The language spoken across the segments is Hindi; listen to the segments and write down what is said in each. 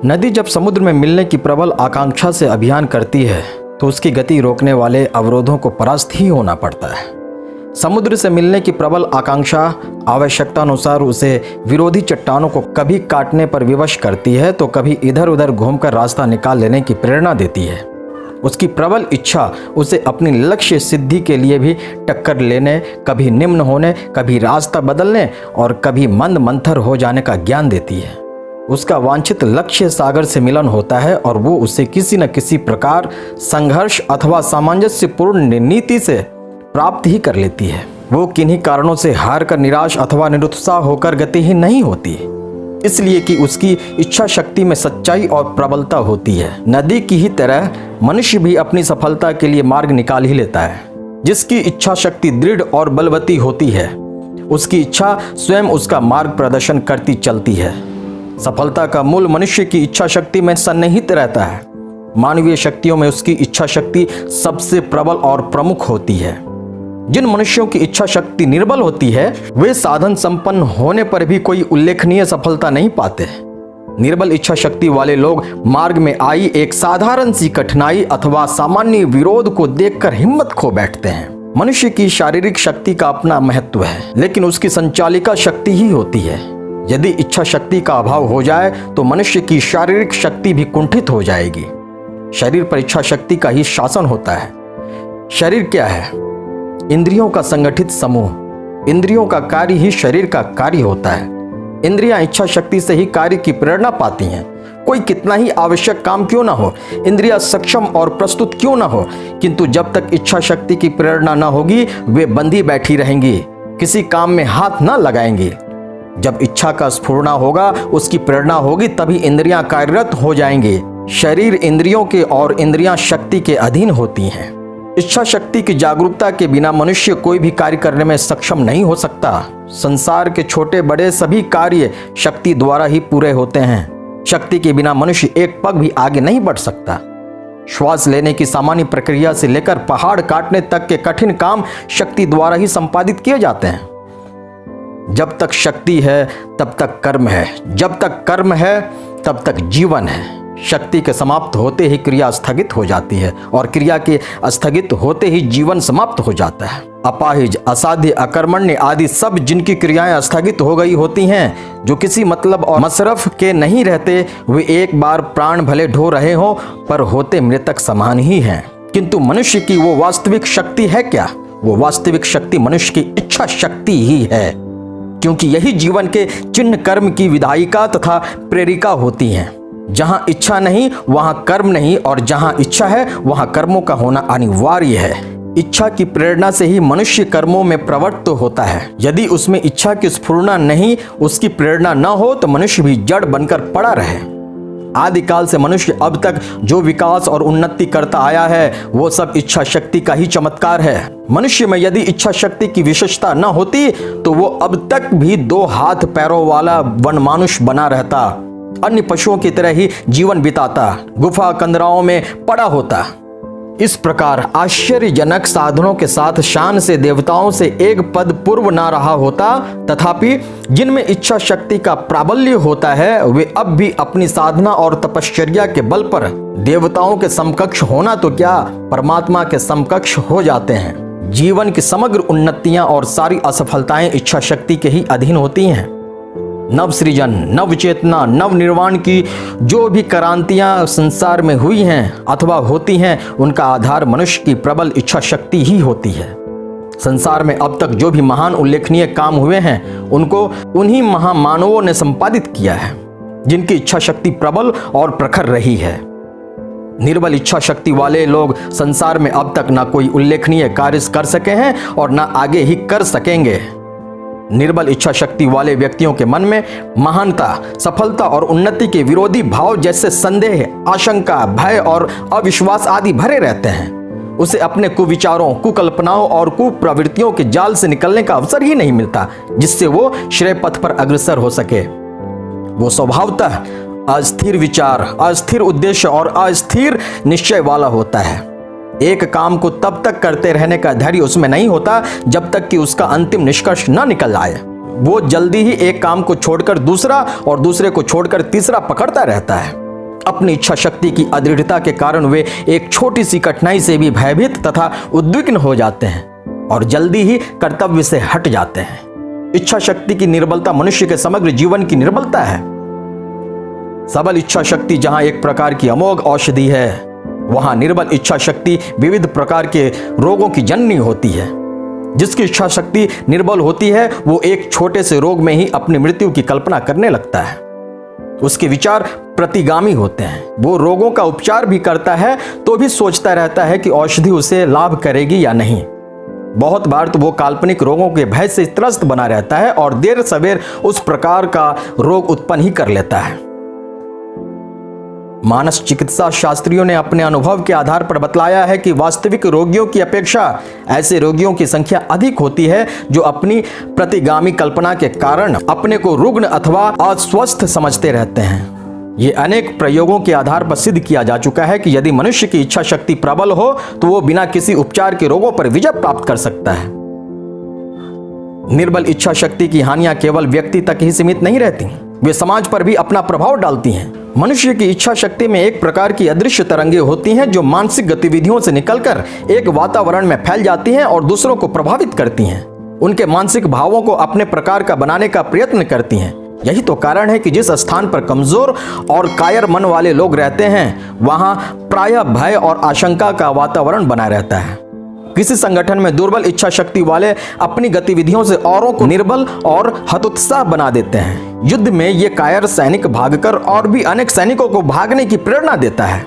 नदी जब समुद्र में मिलने की प्रबल आकांक्षा से अभियान करती है तो उसकी गति रोकने वाले अवरोधों को परास्त ही होना पड़ता है। समुद्र से मिलने की प्रबल आकांक्षा आवश्यकता अनुसार उसे विरोधी चट्टानों को कभी काटने पर विवश करती है तो कभी इधर उधर घूमकर रास्ता निकाल लेने की प्रेरणा देती है। उसकी प्रबल इच्छा उसे अपनी लक्ष्य सिद्धि के लिए भी टक्कर लेने, कभी निम्न होने, कभी रास्ता बदलने और कभी मंद मंथर हो जाने का ज्ञान देती है। उसका वांछित लक्ष्य सागर से मिलन होता है और वो उसे किसी न किसी प्रकार संघर्ष अथवा सामंजस्यपूर्ण नीति से प्राप्त ही कर लेती है। वो किन्हीं कारणों से हार कर निराश अथवा निरुत्साह होकर गतिहीन नहीं होती, इसलिए कि उसकी इच्छा शक्ति में सच्चाई और प्रबलता होती है। नदी की ही तरह मनुष्य भी अपनी सफलता के लिए मार्ग निकाल ही लेता है। जिसकी इच्छा शक्ति दृढ़ और बलवती होती है, उसकी इच्छा स्वयं उसका मार्ग प्रदर्शन करती चलती है। सफलता का मूल मनुष्य की इच्छा शक्ति में सन्निहित रहता है। मानवीय शक्तियों में उसकी इच्छा शक्ति सबसे प्रबल और प्रमुख होती है। जिन मनुष्यों की इच्छा शक्ति निर्बल होती है वे साधन संपन्न होने पर भी कोई उल्लेखनीय सफलता नहीं पाते। निर्बल इच्छा शक्ति वाले लोग मार्ग में आई एक साधारण सी कठिनाई अथवा सामान्य विरोध को देखकर हिम्मत खो बैठते हैं। मनुष्य की शारीरिक शक्ति का अपना महत्व है, लेकिन उसकी संचालिका शक्ति ही होती है। यदि इच्छा शक्ति का अभाव हो जाए तो मनुष्य की शारीरिक शक्ति भी कुंठित हो जाएगी। शरीर पर इच्छा शक्ति का ही शासन होता है। शरीर क्या है? इंद्रियों का संगठित समूह। इंद्रियों का कार्य ही शरीर का कार्य होता है। इंद्रियां इच्छा शक्ति से ही कार्य की प्रेरणा पाती हैं। कोई कितना ही आवश्यक काम क्यों ना हो, इंद्रियां सक्षम और प्रस्तुत क्यों ना हो, किंतु जब तक इच्छा शक्ति की प्रेरणा ना होगी वे बंधी बैठी रहेंगी, किसी काम में हाथ ना लगाएंगी। जब इच्छा का स्फुरना होगा, उसकी प्रेरणा होगी, तभी इंद्रियां कार्यरत हो जाएंगी। शरीर इंद्रियों के और इंद्रियां शक्ति के अधीन होती हैं। इच्छा शक्ति की जागरूकता के बिना मनुष्य कोई भी कार्य करने में सक्षम नहीं हो सकता। संसार के छोटे बड़े सभी कार्य शक्ति द्वारा ही पूरे होते हैं। शक्ति के बिना मनुष्य एक पग भी आगे नहीं बढ़ सकता। श्वास लेने की सामान्य प्रक्रिया से लेकर पहाड़ काटने तक के कठिन काम शक्ति द्वारा ही संपादित किए जाते हैं। जब तक शक्ति है तब तक कर्म है, जब तक कर्म है तब तक जीवन है। शक्ति के समाप्त होते ही क्रिया स्थगित हो जाती है और क्रिया के स्थगित होते ही जीवन समाप्त हो जाता है। अपाहिज, असाध्य, अकर्मण्य आदि सब जिनकी क्रियाएं स्थगित हो गई होती हैं, जो किसी मतलब और मसरफ के नहीं रहते, वे एक बार प्राण भले ढो रहे हो पर होते मृतक समान ही हैं। किंतु मनुष्य की वो वास्तविक शक्ति है क्या? वो वास्तविक शक्ति मनुष्य की इच्छा शक्ति ही है, क्योंकि यही जीवन के चिन्ह कर्म की विधायिका तथा प्रेरिका होती हैं। जहां इच्छा नहीं वहां कर्म नहीं, और जहां इच्छा है वहां कर्मों का होना अनिवार्य है। इच्छा की प्रेरणा से ही मनुष्य कर्मों में प्रवृत्त होता है। यदि उसमें इच्छा की स्फुरना नहीं, उसकी प्रेरणा न हो तो मनुष्य भी जड़ बनकर पड़ा रहे। आदिकाल से मनुष्य अब तक जो विकास और उन्नति करता आया है वो सब इच्छा शक्ति का ही चमत्कार है। मनुष्य में यदि इच्छा शक्ति की विशेषता न होती तो वो अब तक भी 2 हाथ पैरों वाला वनमानुष बना रहता, अन्य पशुओं की तरह ही जीवन बिताता, गुफा कंदराओं में पड़ा होता। इस प्रकार आश्चर्यजनक साधनों के साथ शान से देवताओं से एक पद पूर्व ना रहा होता, तथापि जिनमें इच्छा शक्ति का प्राबल्य होता है वे अब भी अपनी साधना और तपश्चर्या के बल पर देवताओं के समकक्ष होना तो क्या, परमात्मा के समकक्ष हो जाते हैं। जीवन की समग्र उन्नतियां और सारी असफलताएं इच्छा शक्ति के ही अधीन होती हैं। नव सृजन, नव चेतना, नव निर्वाण की जो भी क्रांतियां संसार में हुई हैं अथवा होती हैं, उनका आधार मनुष्य की प्रबल इच्छा शक्ति ही होती है। संसार में अब तक जो भी महान उल्लेखनीय काम हुए हैं उनको उन्हीं महामानवों ने संपादित किया है, जिनकी इच्छा शक्ति प्रबल और प्रखर रही है। निर्बल इच्छा शक्ति वाले लोग संसार में अब तक ना कोई उल्लेखनीय कार्य कर सके हैं और ना आगे ही कर सकेंगे। निर्बल इच्छा शक्ति वाले व्यक्तियों के मन में महानता, सफलता और उन्नति के विरोधी भाव जैसे संदेह, आशंका, भय और अविश्वास आदि भरे रहते हैं। उसे अपने कुविचारों, कुकल्पनाओं और कुप्रवृत्तियों के जाल से निकलने का अवसर ही नहीं मिलता, जिससे वो श्रेय पथ पर अग्रसर हो सके। वो स्वभावतः अस्थिर विचार, अस्थिर उद्देश्य और अस्थिर निश्चय वाला होता है। एक काम को तब तक करते रहने का धैर्य उसमें नहीं होता जब तक कि उसका अंतिम निष्कर्ष न निकल आए। वो जल्दी ही एक काम को छोड़कर दूसरा और दूसरे को छोड़कर तीसरा पकड़ता रहता है। अपनी इच्छा शक्ति की अदृढ़ता के कारण वे एक छोटी सी कठिनाई से भी भयभीत तथा उद्विग्न हो जाते हैं और जल्दी ही कर्तव्य से हट जाते हैं। इच्छा शक्ति की निर्बलता मनुष्य के समग्र जीवन की निर्बलता है। सबल इच्छा शक्ति जहां एक प्रकार की अमोघ औषधि है, वहां निर्बल इच्छा शक्ति विविध प्रकार के रोगों की जननी होती है। जिसकी इच्छा शक्ति निर्बल होती है वो एक छोटे से रोग में ही अपनी मृत्यु की कल्पना करने लगता है। उसके विचार प्रतिगामी होते हैं। वो रोगों का उपचार भी करता है तो भी सोचता रहता है कि औषधि उसे लाभ करेगी या नहीं। बहुत बार तो वो काल्पनिक रोगों के भय से त्रस्त बना रहता है और देर सवेर उस प्रकार का रोग उत्पन्न ही कर लेता है। मानस चिकित्सा शास्त्रियों ने अपने अनुभव के आधार पर बतलाया है कि वास्तविक रोगियों की अपेक्षा ऐसे रोगियों की संख्या अधिक होती है जो अपनी प्रतिगामी कल्पना के कारण अपने को रुग्ण अथवा अस्वस्थ समझते रहते हैं। ये अनेक प्रयोगों के आधार पर सिद्ध किया जा चुका है कि यदि मनुष्य की इच्छा शक्ति प्रबल हो तो वो बिना किसी उपचार के रोगों पर विजय प्राप्त कर सकता है। निर्बल इच्छा शक्ति की हानियां केवल व्यक्ति तक ही सीमित नहीं रहती, वे समाज पर भी अपना प्रभाव डालती हैं। मनुष्य की इच्छा शक्ति में एक प्रकार की अदृश्य तरंगें होती हैं जो मानसिक गतिविधियों से निकलकर एक वातावरण में फैल जाती हैं और दूसरों को प्रभावित करती हैं। उनके मानसिक भावों को अपने प्रकार का बनाने का प्रयत्न करती हैं। यही तो कारण है कि जिस स्थान पर कमजोर और कायर मन वाले लोग रहते हैं वहां प्रायः भय और आशंका का वातावरण बना रहता है। किसी संगठन में दुर्बल इच्छा शक्ति वाले अपनी गतिविधियों से औरों को निर्बल और हतोत्साह बना देते हैं। युद्ध में ये कायर सैनिक भागकर और भी अनेक सैनिकों को भागने की प्रेरणा देता है।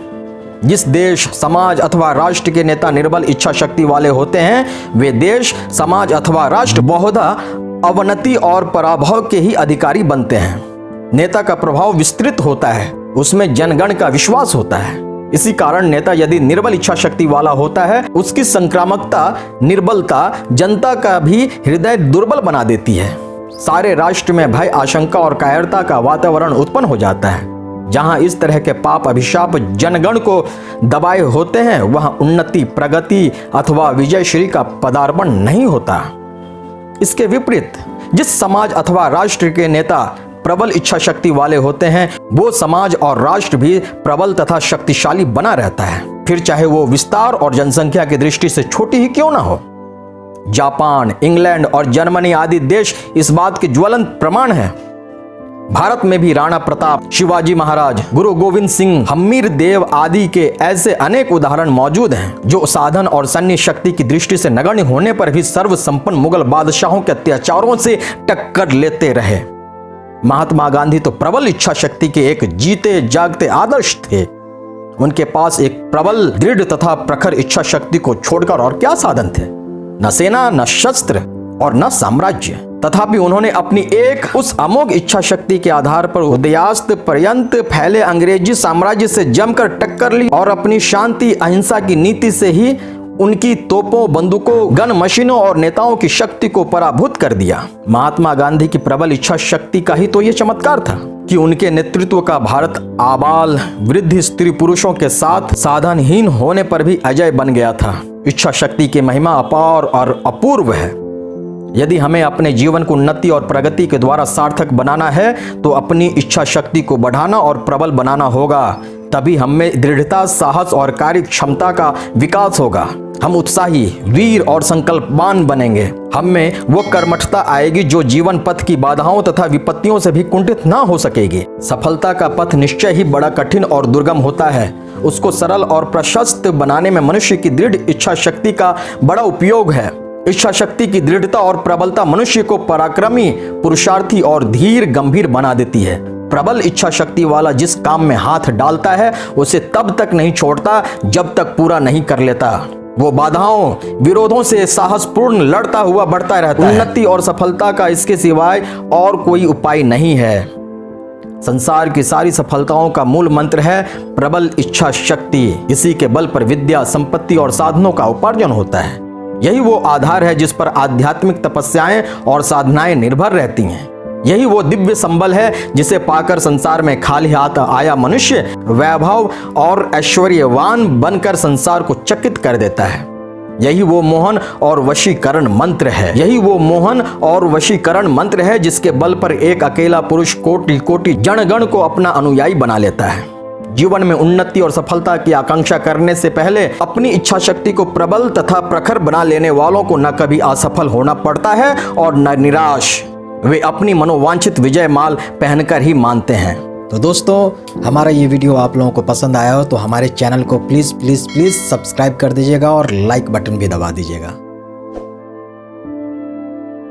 जिस देश, समाज अथवा राष्ट्र के नेता निर्बल इच्छा शक्ति वाले होते हैं वे देश, समाज अथवा राष्ट्र बहुधा अवनति और पराभव के ही अधिकारी बनते हैं। नेता का प्रभाव विस्तृत होता है, उसमें जनगण का विश्वास होता है। इसी कारण नेता यदि निर्बल इच्छा शक्ति वाला होता है उसकी संक्रामकता, निर्बलता जनता का भी हृदय दुर्बल बना देती है। सारे राष्ट्र में भय, आशंका और कायरता का वातावरण उत्पन्न हो जाता है। जहां इस तरह के पाप अभिशाप जनगण को दबाए होते हैं वहां उन्नति, प्रगति अथवा विजयश्री का पदार्पण नहीं होता। इसके विपरीत जिस समाज अथवा राष्ट्र के नेता प्रबल इच्छा शक्ति वाले होते हैं वो समाज और राष्ट्र भी प्रबल तथा शक्तिशाली बना रहता है, फिर चाहे वो विस्तार और जनसंख्या की दृष्टि से छोटी ही क्यों ना हो। जापान, इंग्लैंड और जर्मनी आदि देश इस बात के ज्वलंत प्रमाण हैं। भारत में भी राणा प्रताप, शिवाजी महाराज, गुरु गोविंद सिंह, हम्मीर देव आदि के ऐसे अनेक उदाहरण मौजूद हैं जो साधन और सैन्य शक्ति की दृष्टि से नगण्य होने पर भी सर्वसंपन्न मुगल बादशाहों के अत्याचारों से टक्कर लेते रहे। महात्मा गांधी तो प्रबल इच्छा शक्ति के एक जीते जागते आदर्श थे। उनके पास एक प्रबल, दृढ़ तथा प्रखर इच्छा शक्ति को छोड़कर और क्या साधन थे? न सेना, न शस्त्र और न साम्राज्य। तथापि उन्होंने अपनी एक उस अमोघ इच्छा शक्ति के आधार पर उदयास्त पर्यंत फैले अंग्रेजी साम्राज्य से जमकर टक्कर ली और अपनी शांति अहिंसा की नीति से ही उनकी तोपों, बंदूकों, गन मशीनों और नेताओं की शक्ति को पराभूत कर दिया। महात्मा गांधी की प्रबल इच्छा शक्ति का ही तो यह चमत्कार था कि उनके नेतृत्व का भारत आबाल वृद्ध स्त्री पुरुषों के साथ साधनहीन होने पर भी अजय बन गया था। इच्छा शक्ति की महिमा अपार और अपूर्व है। यदि हमें अपने जीवन को उन्नति और प्रगति के द्वारा सार्थक बनाना है तो अपनी इच्छा शक्ति को बढ़ाना और प्रबल बनाना होगा। तभी हमें दृढ़ता, साहस और कार्य क्षमता का विकास होगा। हम उत्साही, वीर और संकल्पवान बनेंगे। हम में वो कर्मठता आएगी जो जीवन पथ की बाधाओं तथा विपत्तियों से भी कुंठित ना हो सकेगी। सफलता का पथ निश्चय ही बड़ा कठिन और दुर्गम होता है। उसको सरल और प्रशस्त बनाने में मनुष्य की दृढ़ इच्छा शक्ति का बड़ा उपयोग है। इच्छा शक्ति की दृढ़ता और प्रबलता मनुष्य को पराक्रमी, पुरुषार्थी और धीर गंभीर बना देती है। प्रबल इच्छा शक्ति वाला जिस काम में हाथ डालता है उसे तब तक नहीं छोड़ता जब तक पूरा नहीं कर लेता। वो बाधाओं, विरोधों से साहसपूर्ण लड़ता हुआ बढ़ता रहता है। उन्नति और सफलता का इसके सिवाय और कोई उपाय नहीं है। संसार की सारी सफलताओं का मूल मंत्र है प्रबल इच्छा शक्ति। इसी के बल पर विद्या, संपत्ति और साधनों का उपार्जन होता है। यही वो आधार है जिस पर आध्यात्मिक तपस्याएं और साधनाएं निर्भर रहती हैं। यही वो दिव्य संबल है जिसे पाकर संसार में खाली हाथ आया मनुष्य वैभव और ऐश्वर्यवान बनकर संसार को चकित कर देता है। यही वो मोहन और वशीकरण मंत्र है। यही वो मोहन और वशीकरण मंत्र है जिसके बल पर एक अकेला पुरुष कोटि कोटि जनगण को अपना अनुयायी बना लेता है। जीवन में उन्नति और सफलता की आकांक्षा करने से पहले अपनी इच्छा शक्ति को प्रबल तथा प्रखर बना लेने वालों को न कभी असफल होना पड़ता है और न निराश। वे अपनी मनोवांछित विजय माल पहनकर ही मानते हैं। तो दोस्तों, हमारा ये वीडियो आप लोगों को पसंद आया हो तो हमारे चैनल को प्लीज़ सब्सक्राइब कर दीजिएगा और लाइक बटन भी दबा दीजिएगा।